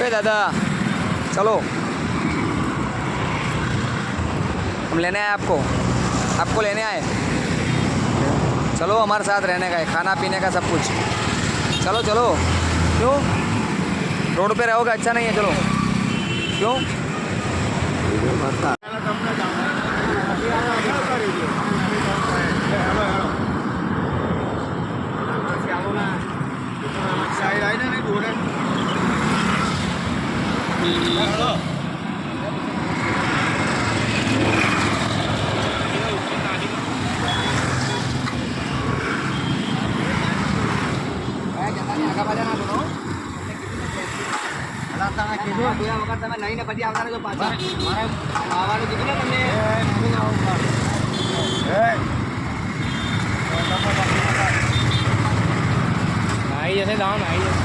अबे दादा चलो, हम लेने आए आपको, आपको लेने आए। चलो हमारे साथ रहने का है, खाना पीने का सब कुछ। चलो चलो। क्यों रोड पे रहोगे अच्छा नहीं है? चलो। क्यों? નહીં ને પછી આવતા જો પાછા મારે આવવાનું કીધું ને તમને આવી જશે દામ આવી જશે।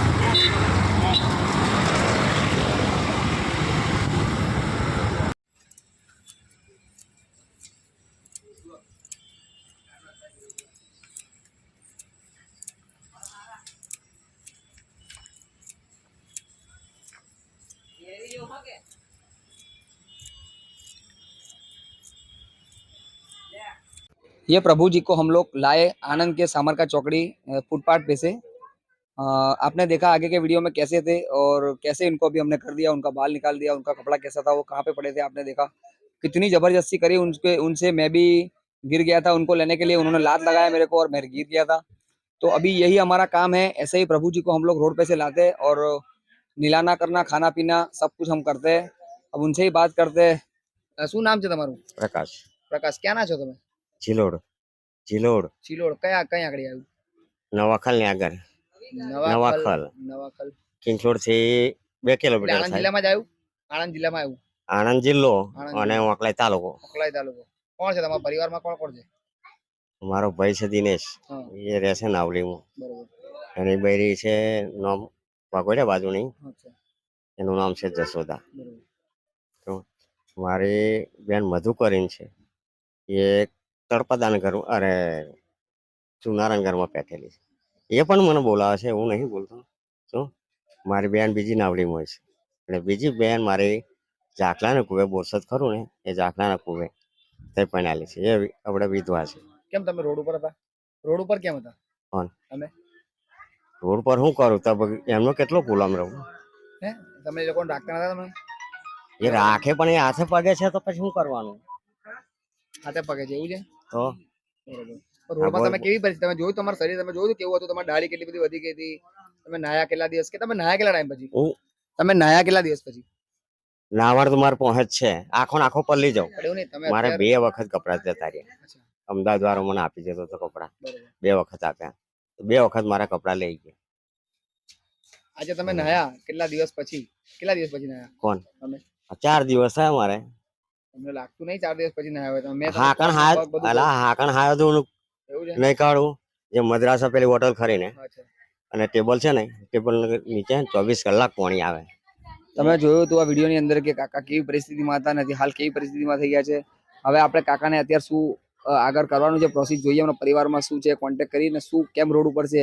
ये प्रभु जी को हम लोग लाए आनंद के सामरका चौकड़ी फुटपाथ पे से। आपने देखा आगे के वीडियो में कैसे थे और कैसे इनको अभी हमने कर दिया, उनका बाल निकाल दिया, उनका कपड़ा कैसा था, वो कहाँ पे पड़े थे, आपने देखा कितनी जबरदस्ती करी उनसे मैं भी गिर गया था उनको लेने के लिए, उन्होंने लात लगाया मेरे को और मैं गिर गया था। तो अभी यही हमारा काम है, ऐसे ही प्रभु जी को हम लोग रोड पे से लाते हैं और निलाना करना, खाना पीना सब कुछ हम करते हैं। अब उनसे ही बात करते हैं। શું નામ છે તમારું? પ્રકાશ પ્રકાશ, ક્યાંના છો તમે? ચિલોડ ચિલોડ ચિલોડ કયા કઈ આગળ આવ્યું? નવાખલ ની આગળ નવાખલ નવાખલ કિંચોડ થી 2 કિલોમીટર આણંદ થાય। જિલ્લામાં જ આવ્યું? આણંદ જિલ્લામાં આવ્યું? આણંદ જિલ્લો આણંદ અને જિલ્લો। ઓકલાઈ તાલુકો। મોકલાઈ તાલુકો। કોણ છે તમારા પરિવારમાં કોણ કોણ છે? મારો ભાઈ છે દિનેશ, હા એ રહેશે નાવલીમાં। બરોબર એની બૈરી છે નામ વાઘોડિયા બાજુની, અચ્છા એનું નામ છે જશોદા। બરોબર તો મારી બેન મધુ કરીને છે, એ તળપદાન ઘર અરે ચુનારાયણ ઘરમાં બેઠેલી છે। એ પણ મને બોલાવે છે, હું નહીં બોલતો। શું મારી બેન બીજી નાવડીમાં છે અને બીજી બેન મારી ઝાકલાના કુવે બોરસદ ખરું ને એ ઝાકલાના કુવે તે પરણાલી છે, એ આપણે વિધવા છે। કેમ તમે રોડ ઉપર હતા? રોડ ઉપર કેમ હતા કોણ તમે? રોડ પર શું કરું તો એમનો કેટલો ગુલામ રહું? હે તમે એ લોકોને રાખતા નતા તમે? એ રાખે પણ એ હાથે પગે છે તો પછી શું કરવાનું? હાથે પગે છે એવું છે? તો બરોબર રોડ પર તમે કેવી પરિસ્થિતિ, તમે જોયું તમારું શરીર, તમે જોયું કેવું હતું? તમારી દાઢી કેટલી બધી વધી ગઈ હતી, તમે નાયા કેટલા દિવસ, કે તમે નાયા કેટલા ટાઈમ પછી? હું તમે નાયા કેટલા દિવસ પછી? નાવડ તો મારે પહોંચ છે, આખો ને આખો પલ્લી જાઉં। પણ એવું નહીં, તમે મારે અત્યારે 2 વખત કપડા જતા રહ્યા। અચ્છા અમદાવાદ વાળો મને આપી દેતો હતો કપડા, બરોબર 2 વખત આપ્યા, 2 વખત મારા કપડા લઈ ગયા। આજે તમે નાયા કેટલા દિવસ પછી? કેટલા દિવસ પછી નાયા કોણ? તમે? 4 દિવસ થયા મારે। તમને લાગતું નહીં 4 દિવસ પછી નાયા હોય તો? મેં હાકણ હાય અલા હાકણ હાયો તો એવું છે? નહીં કાઢું, જે મદ્રાસા પેલી હોટલ ખરી ને અચ્છા અને ટેબલ છે ને, ટેબલ નીચે 24 કલાક પાણી આવે। તમે જોયું તો આ વિડીયોની અંદર કે કાકા કેવી પરિસ્થિતિમાં હતા નથી, હાલ કેવી પરિસ્થિતિમાં થઈ ગયા છે। હવે આપણે કાકાને અત્યારે શું આગળ કરવાનું છે પ્રોસેસ જોઈએ, એમના પરિવારમાં શું છે, કોન્ટેક્ટ કરીને શું કેમ રોડ ઉપર છે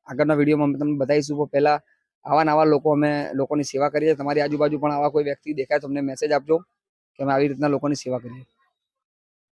આગળના વિડીયોમાં અમે તમને બતાવીશું। પણ પહેલા આવા લોકો અમે લોકોની સેવા કરીએ, તમારી આજુબાજુ પણ આવા કોઈ વ્યક્તિ દેખાય તો અમને મેસેજ આપજો કે અમે આવી રીતના લોકોની સેવા કરીએ।